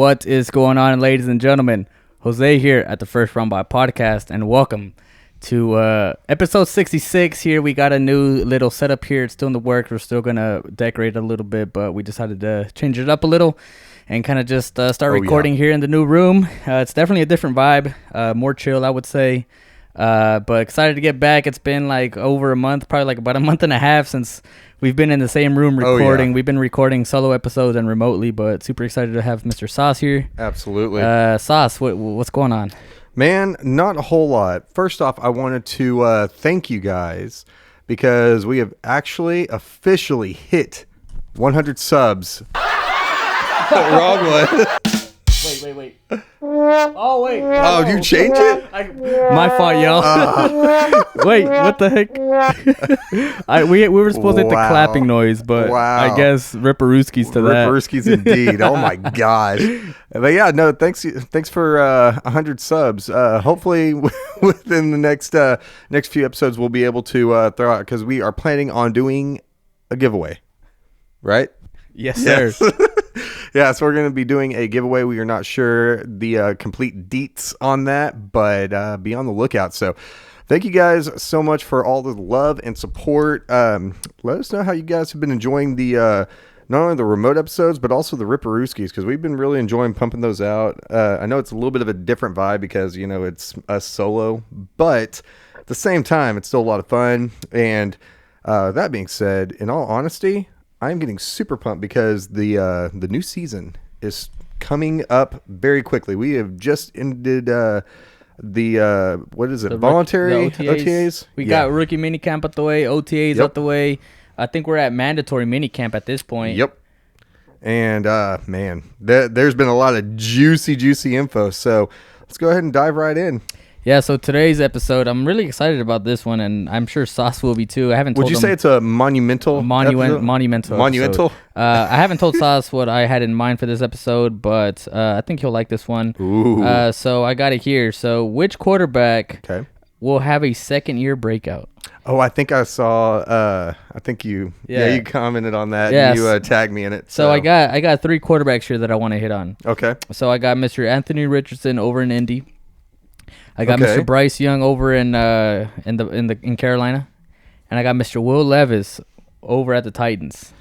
What is going on, ladies and gentlemen? Jose here at the First Round by Podcast, and welcome to episode 66 here. We got a new little setup here. It's still in the works. We're still going to decorate a little bit, but we decided to change it up a little and kind of just start recording here in the new room. It's definitely a different vibe, more chill, I would say. But excited to get back. It's been like over a month, probably like about a month and a half since we've been in the same room recording. We've been recording solo episodes and remotely, but super excited to have Mr. Sauce here. Absolutely. Sauce, what's going on? Man, not a whole lot. First off, I wanted to thank you guys because we have actually officially hit 100 subs. Wrong one. Wait. Oh, wait. Oh, you changed it? My fault, y'all. Wait, what the heck? we were supposed to hit the clapping noise, but I guess Ripperooskies to that. Ripperooskies indeed. Oh, my gosh. But yeah, no, thanks for 100 subs. Hopefully, within the next few episodes, we'll be able to throw out, because we are planning on doing a giveaway, right? Yes, sir. Yeah, so we're going to be doing a giveaway. We are not sure the complete deets on that, but be on the lookout. So thank you guys so much for all the love and support. Let us know how you guys have been enjoying the not only the remote episodes, but also the Ripperooskies, because we've been really enjoying pumping those out. I know it's a little bit of a different vibe because, you know, it's us solo, but at the same time, it's still a lot of fun. And that being said, in all honesty, I'm getting super pumped because the new season is coming up very quickly. We have just ended what is it? The voluntary OTAs. We got rookie minicamp out the way, OTAs out the way. I think we're at mandatory minicamp at this point. Yep. And man, there's been a lot of juicy info. So let's go ahead and dive right in. Yeah, so today's episode, I'm really excited about this one, and I'm sure Sauce will be too. I haven't told Would you say it's a monumental? Monumental. I haven't told Sauce what I had in mind for this episode, but I think he'll like this one. Ooh. So I got it here. So which quarterback will have a second-year breakout? Oh, I think I saw. I think you. Yeah, you commented on that. Yes. You tagged me in it. So I got three quarterbacks here that I want to hit on. Okay. So I got Mr. Anthony Richardson over in Indy. I got Mr. Bryce Young over in Carolina, and I got Mr. Will Levis over at the Titans.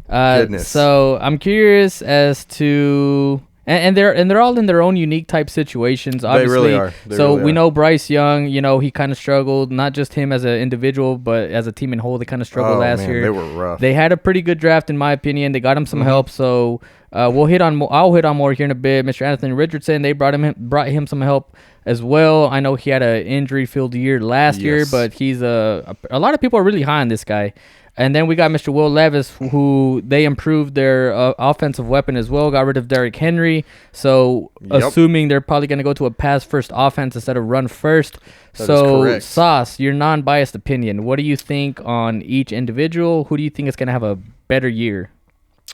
Goodness. So I'm curious as to, and they're all in their own unique type situations. Obviously, they really are. We know Bryce Young. You know, he kind of struggled, not just him as an individual, but as a team in whole. They kind of struggled last year. They were rough. They had a pretty good draft, in my opinion. They got him some help. So I'll hit on more here in a bit. Mr. Anthony Richardson, they brought him some help as well. I know he had an injury-filled year last year, but he's a lot of people are really high on this guy. And then we got Mr. Will Levis, who they improved their offensive weapon as well, got rid of Derrick Henry. So assuming they're probably going to go to a pass-first offense instead of run-first. So Sauce, your non-biased opinion, what do you think on each individual? Who do you think is going to have a better year?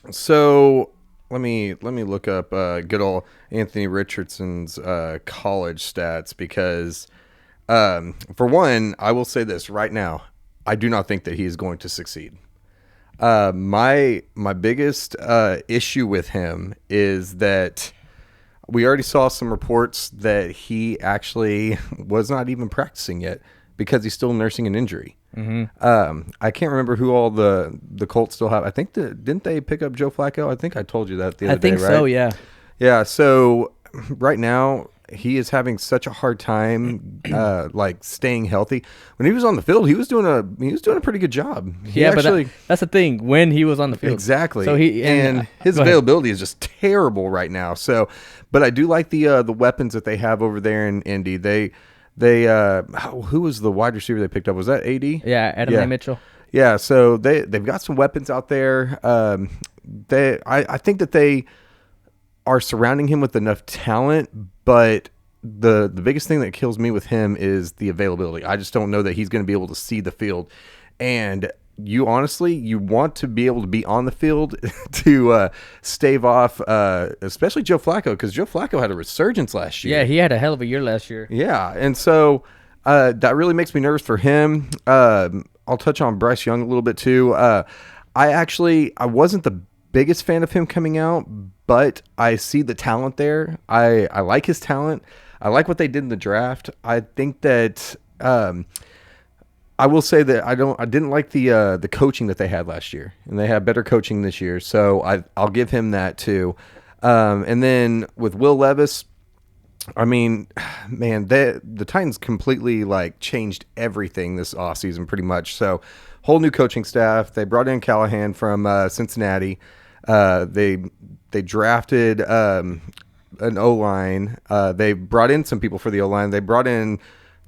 So let me look up good old Anthony Richardson's college stats, because for one, I will say this right now: I do not think that he is going to succeed. My biggest issue with him is that we already saw some reports that he actually was not even practicing yet because he's still nursing an injury. Mm-hmm. I can't remember who all the Colts still have. I think didn't they pick up Joe Flacco? I think I told you that the other day, right? I think so, yeah. Yeah, so right now he is having such a hard time like staying healthy. When he was on the field, he was doing a pretty good job. But that's the thing, when he was on the field. Exactly. So his availability is just terrible right now. So, but I do like the weapons that they have over there in Indy. They who was the wide receiver they picked up? Was that AD? Yeah, Adam Mitchell. Yeah, so they've got some weapons out there. I think that they are surrounding him with enough talent, but the biggest thing that kills me with him is the availability. I just don't know that he's going to be able to see the field. And you want to be able to be on the field to stave off, especially Joe Flacco, because Joe Flacco had a resurgence last year. Yeah, he had a hell of a year last year. Yeah, and so that really makes me nervous for him. I'll touch on Bryce Young a little bit too. I wasn't the biggest fan of him coming out, but I see the talent there. I like his talent. I like what they did in the draft. I think that I will say that I didn't like the coaching that they had last year, and they have better coaching this year. So I'll give him that too. And then with Will Levis, I mean, man, the Titans completely like changed everything this offseason pretty much. So whole new coaching staff. They brought in Callahan from Cincinnati. They drafted an O-line. They brought in some people for the O-line. They brought in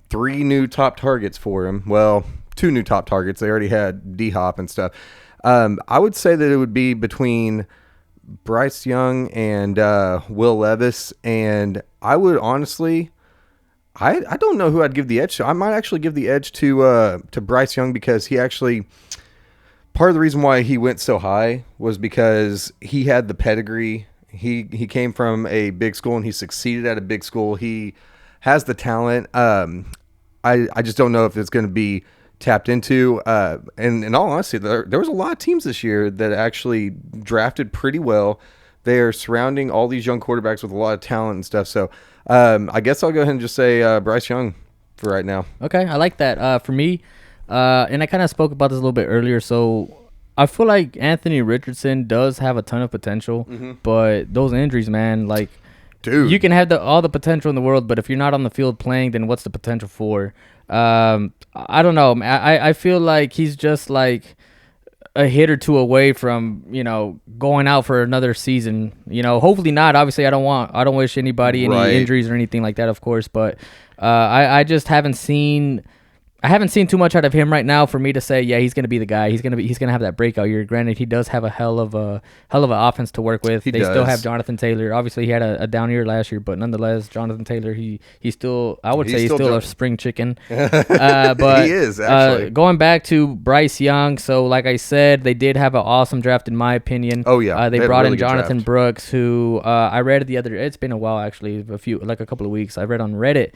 3 new top targets for him. Well, 2 new top targets. They already had D-Hop and stuff. I would say that it would be between Bryce Young and Will Levis, and I would honestly, I don't know who I'd give the edge to. I might actually give the edge to Bryce Young, because he actually, part of the reason why he went so high was because he had the pedigree. He came from a big school and he succeeded at a big school. He has the talent. I just don't know if it's going to be tapped into. And in all honesty, there was a lot of teams this year that actually drafted pretty well. They are surrounding all these young quarterbacks with a lot of talent and stuff. So I guess I'll go ahead and just say Bryce Young for right now. Okay, I like that. For me, and I kind of spoke about this a little bit earlier, so I feel like Anthony Richardson does have a ton of potential, but those injuries, man, like, dude, you can have all the potential in the world, but if you're not on the field playing, then what's the potential for? I don't know. I feel like he's just like a hit or two away from, going out for another season. Hopefully not. Obviously, I don't wish anybody any injuries or anything like that, of course, but I just haven't seen too much out of him right now for me to say, yeah, he's going to be the guy. He's going to have that breakout year. Granted, he does have a hell of an offense to work with. They still have Jonathan Taylor. Obviously, he had a down year last year, but nonetheless, Jonathan Taylor, he's still, I would say he's still a spring chicken. But he is, actually. Going back to Bryce Young, so like I said, they did have an awesome draft in my opinion. Oh yeah, they brought in Jonathan Brooks, who I read it's been a while actually, a couple of weeks. I read on Reddit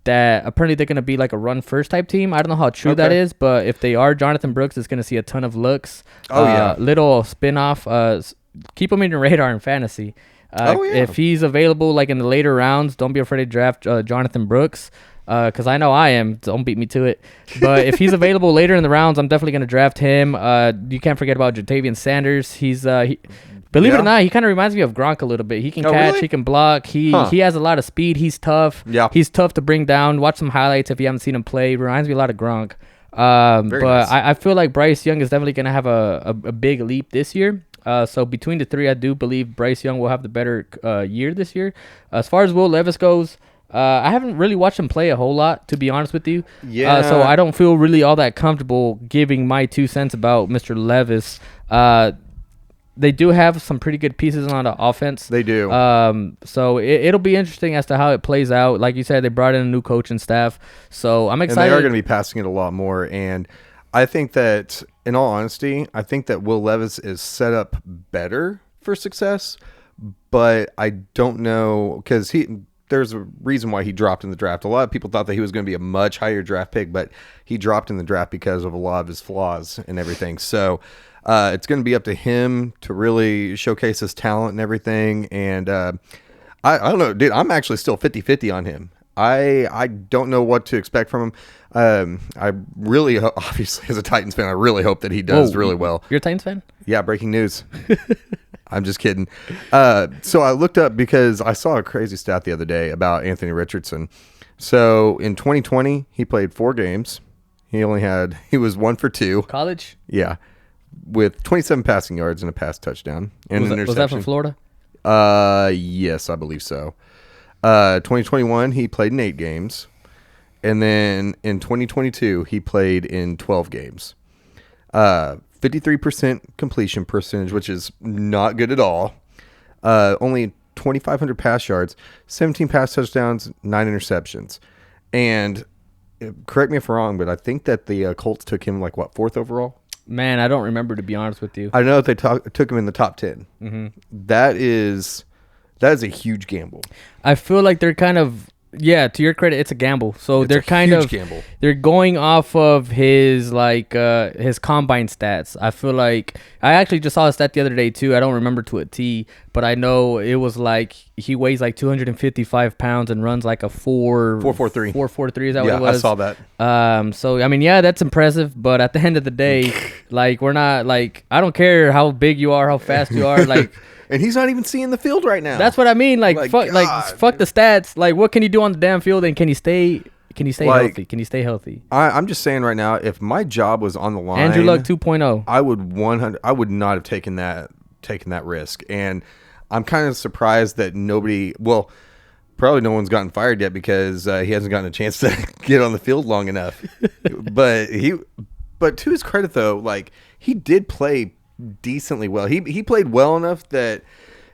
that apparently they're going to be like a run-first type team. I don't know how true that is, but if they are, Jonathan Brooks is going to see a ton of looks. Oh, yeah. Little spin-off. Keep him in your radar in fantasy. If he's available like in the later rounds, don't be afraid to draft Jonathan Brooks, because I know I am. Don't beat me to it. But if he's available later in the rounds, I'm definitely going to draft him. You can't forget about Jatavian Sanders. He's believe it or not, he kind of reminds me of Gronk a little bit. He can catch, really? He can block. He has a lot of speed. He's tough. Yeah. He's tough to bring down. Watch some highlights if you haven't seen him play. Reminds me a lot of Gronk. Nice. I feel like Bryce Young is definitely going to have a big leap this year. So between the three, I do believe Bryce Young will have the better year this year. As far as Will Levis goes, I haven't really watched him play a whole lot, to be honest with you. Yeah. So I don't feel really all that comfortable giving my 2 cents about Mr. Levis. They do have some pretty good pieces on the offense. They do. So it'll be interesting as to how it plays out. Like you said, they brought in a new coaching staff. So I'm excited. And they are going to be passing it a lot more. And I think that, in all honesty, I think that Will Levis is set up better for success. But I don't know, because there's a reason why he dropped in the draft. A lot of people thought that he was going to be a much higher draft pick, but he dropped in the draft because of a lot of his flaws and everything. So it's going to be up to him to really showcase his talent and everything. And I don't know, dude, I'm actually still 50-50 on him. I don't know what to expect from him. I really, obviously, as a Titans fan, I really hope that he does really well. You're a Titans fan? Yeah, breaking news. I'm just kidding. So I looked up because I saw a crazy stat the other day about Anthony Richardson. So in 2020, he played 4 games. He was 1 for 2. College? Yeah. With 27 passing yards and a pass touchdown and an interception. Was that from Florida? Yes, I believe so. 2021, he played in 8 games. And then in 2022, he played in 12 games. 53% completion percentage, which is not good at all. Only 2,500 pass yards, 17 pass touchdowns, 9 interceptions. And correct me if I'm wrong, but I think that the Colts took him 4th overall? Man, I don't remember, to be honest with you. I know that they took him in the top 10. Mm-hmm. That is a huge gamble. I feel like they're kind of Yeah, to your credit, it's a gamble. So they're kind huge of gamble. They're going off of his his combine stats. I feel like I actually just saw a stat the other day too. I don't remember to a T, but I know it was like he weighs like 255 pounds and runs like a 4.43. 4.43. Is that what it Yeah, was? I saw that. So I mean, yeah, that's impressive. But at the end of the day, like we're not like I don't care how big you are, how fast you are, like. And he's not even seeing the field right now. That's what I mean. Like fuck the stats. Like what can you do on the damn field, and can you stay healthy? Can you stay healthy? I'm just saying right now, if my job was on the line, Andrew Luck 2.0, I would not have taken that risk. And I'm kind of surprised that probably no one's gotten fired yet because he hasn't gotten a chance to get on the field long enough. but to his credit though, like he did play decently well. He played well enough that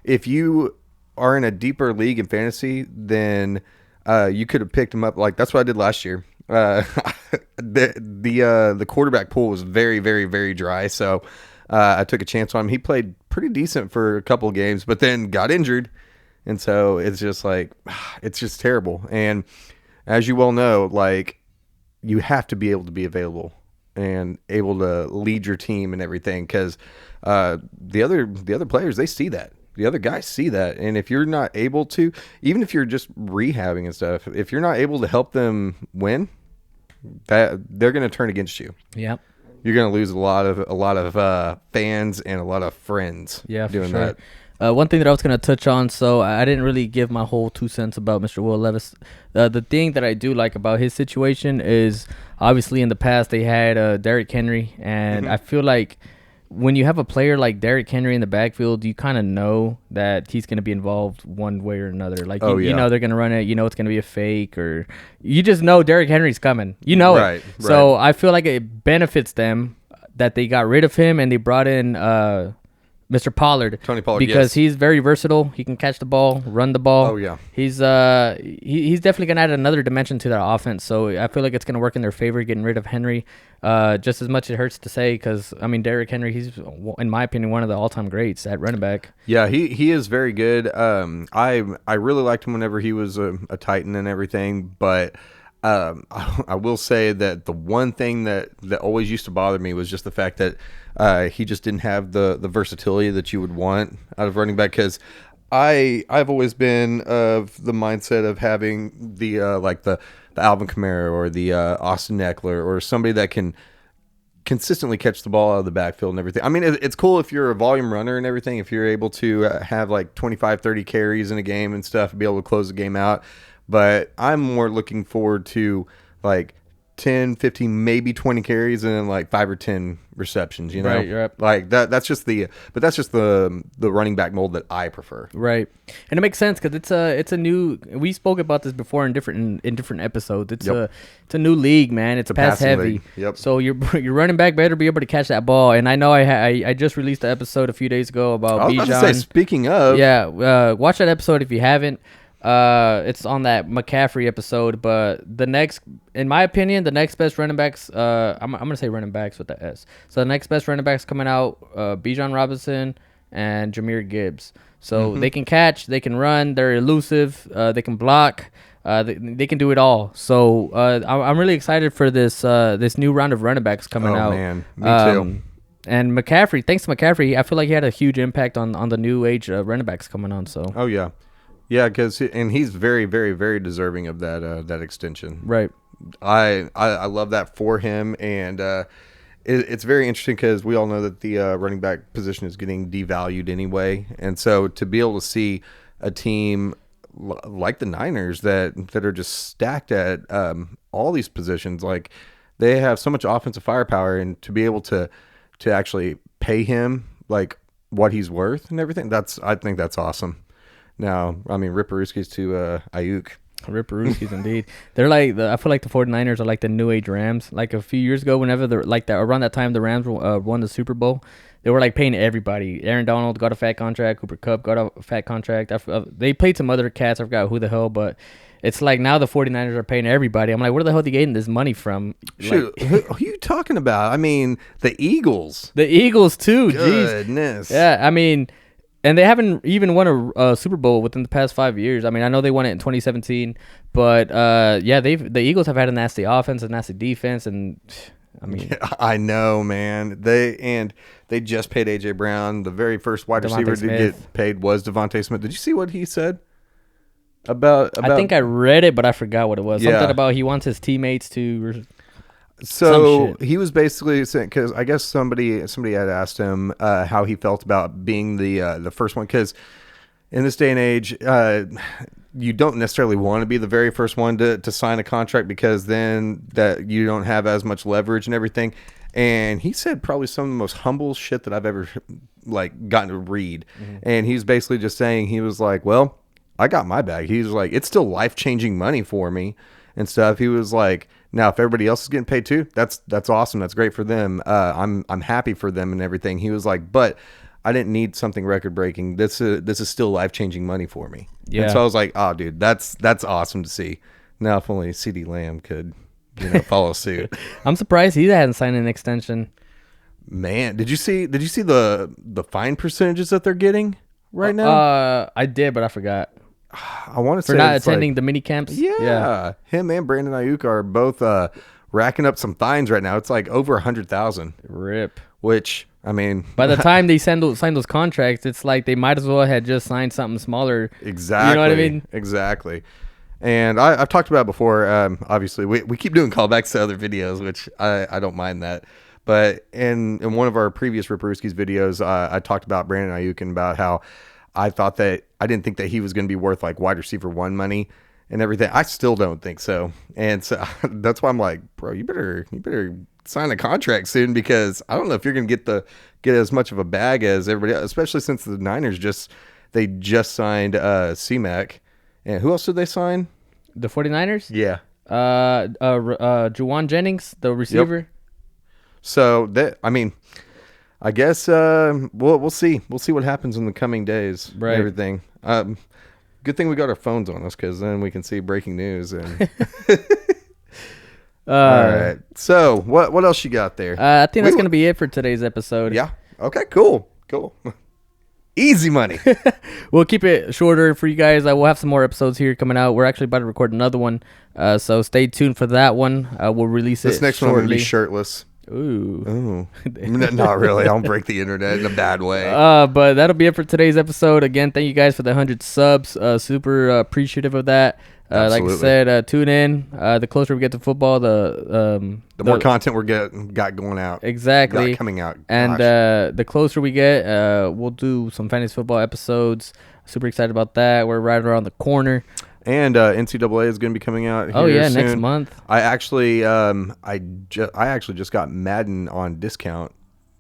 if you are in a deeper league in fantasy, then you could have picked him up. Like that's what I did last year. The quarterback pool was very, very, very dry, so I took a chance on him. He played pretty decent for a couple of games, but then got injured, and so it's just like it's just terrible. And as you well know, like you have to be able to be available and able to lead your team and everything, because the other players, they see that. The other guys see that. And if you're not able to, even if you're just rehabbing and stuff, if you're not able to help them win, that they're going to turn against you. Yep. You're going to lose a lot of fans and a lot of friends doing sure. that. One thing that I was going to touch on, so I didn't really give my whole 2 cents about Mr. Will Levis. The thing that I do like about his situation is obviously in the past they had Derrick Henry, and I feel like when you have a player like Derrick Henry in the backfield, you kind of know that he's going to be involved one way or another. Like, you know they're going to run it. You know it's going to be a fake, or you just know Derrick Henry's coming. You know it. So I feel like it benefits them that they got rid of him and they brought in Mr. Pollard. Tony Pollard, because he's very versatile. He can catch the ball, run the ball. Oh, yeah. He's definitely going to add another dimension to that offense. So I feel like it's going to work in their favor getting rid of Henry. Just as much it hurts to say, because, I mean, Derrick Henry, he's, in my opinion, one of the all-time greats at running back. Yeah, he is very good. I really liked him whenever he was a Titan and everything, but I will say that the one thing that always used to bother me was just the fact that he just didn't have the versatility that you would want out of running back, because I've always been of the mindset of having the Alvin Kamara or the Austin Eckler, or somebody that can consistently catch the ball out of the backfield and everything. I mean, it's cool if you're a volume runner and everything, if you're able to have like 25, 30 carries in a game and stuff and be able to close the game out. But I'm more looking forward to like 10, 15, maybe 20 carries and then like 5 or 10 receptions, you know? Right, you're up. Like that's just the running back mold that I prefer. Right. And it makes sense because it's a new, we spoke about this before in different episodes. It's a new league, man. It's pass heavy. League. Yep. So your running back better be able to catch that ball. And I know I just released the episode a few days ago about I was Bijan. about to say, speaking of. Yeah, watch that episode if you haven't. It's on that McCaffrey episode, but in my opinion, the next best running backs, I'm gonna say running backs with the S. So the next best running backs coming out, Bijan Robinson and Jahmyr Gibbs. So they can catch, they can run, they're elusive, they can block, they can do it all. So I'm really excited for this new round of running backs coming out. Oh man, me too. And McCaffrey, thanks to McCaffrey, I feel like he had a huge impact on the new age running backs coming on. So. Oh yeah. Yeah, because he's very, very, very deserving of that extension. Right. I love that for him, and it's very interesting because we all know that the running back position is getting devalued anyway, and so to be able to see a team like the Niners that are just stacked at all these positions, like they have so much offensive firepower, and to be able to actually pay him like what he's worth and everything, I think that's awesome. Now, I mean, Ripperooskies to Ayuk. Ripperooskies, indeed. They're like, I feel like the 49ers are like the new age Rams. Like a few years ago, whenever they're like that, around that time, the Rams won the Super Bowl. They were like paying everybody. Aaron Donald got a fat contract. Cooper Kupp got a fat contract. They played some other cats. I forgot who the hell, but it's like now the 49ers are paying everybody. I'm like, where the hell are they getting this money from? Shoot, like, who are you talking about? I mean, the Eagles. The Eagles, too. Goodness. Jeez. Yeah, I mean, And they haven't even won a Super Bowl within the past 5 years. I mean, I know they won it in 2017, but yeah, the Eagles have had a nasty offense, a nasty defense, and I mean, Yeah, I know, man. They just paid AJ Brown. The very first wide receiver to get paid was Devontae Smith. Did you see what he said about? I think I read it, but I forgot what it was. Yeah. Something about he wants his teammates to. So he was basically saying, because I guess somebody had asked him how he felt about being the first one, because in this day and age, you don't necessarily want to be the very first one to sign a contract, because then that you don't have as much leverage and everything. And he said probably some of the most humble shit that I've ever like gotten to read. Mm-hmm. And he's basically just saying, he was like, well, I got my bag. He was like, it's still life-changing money for me and stuff. He was like, now if everybody else is getting paid too, that's awesome. That's great for them. I'm happy for them and everything. He was like, but I didn't need something record breaking. This is still life-changing money for me. Yeah. And so I was like, oh dude, that's awesome to see. Now if only CeeDee Lamb could, follow suit. I'm surprised he hasn't signed an extension. Man, did you see the fine percentages that they're getting right now? I did, but I forgot. I want to say for not attending the mini camps. Yeah, him and Brandon Ayuk are both racking up some fines right now. It's like over 100,000. Rip. Which, I mean, by the time they sign those contracts, it's like they might as well have just signed something smaller. Exactly. You know what I mean? Exactly. And I've talked about it before. Obviously, we keep doing callbacks to other videos, which I don't mind that. But in one of our previous Rip Ruski's videos, I talked about Brandon Ayuk and about how I didn't think that he was going to be worth like wide receiver one money and everything. I still don't think so. And so that's why I'm like, bro, you better sign a contract soon, because I don't know if you're going to get as much of a bag as everybody else, especially since the Niners just signed C-Mac. And who else did they sign? The 49ers? Yeah. Juwan Jennings, the receiver. Yep. So I guess we'll see. We'll see what happens in the coming days. Right. And everything. Good thing we got our phones on us, because then we can see breaking news. And all right. So what else you got there? I think that's gonna be it for today's episode. Yeah. Okay. Cool. Easy money. We'll keep it shorter for you guys. We'll have some more episodes here coming out. We're actually about to record another one, so stay tuned for that one. We'll release it. This next shortly. one will be shirtless. Ooh. Not really. I'll break the internet in a bad way. But that'll be it for today's episode. Again, thank you guys for the 100 subs. Super appreciative of that. Like I said, tune in. The closer we get to football, the more content got going out. Exactly. Coming out. And the closer we get, we'll do some fantasy football episodes. Super excited about that. We're right around the corner. And NCAA is going to be coming out here soon. Next month. I actually just got Madden on discount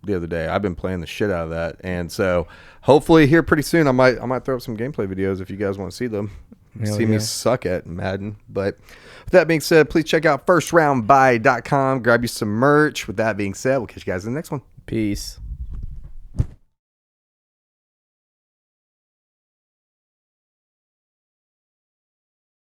the other day. I've been playing the shit out of that, and so hopefully here pretty soon I might throw up some gameplay videos if you guys want to see them. Me suck at Madden. But with that being said, please check out firstroundbuy.com. Grab you some merch. With that being said, we'll catch you guys in the next one. Peace.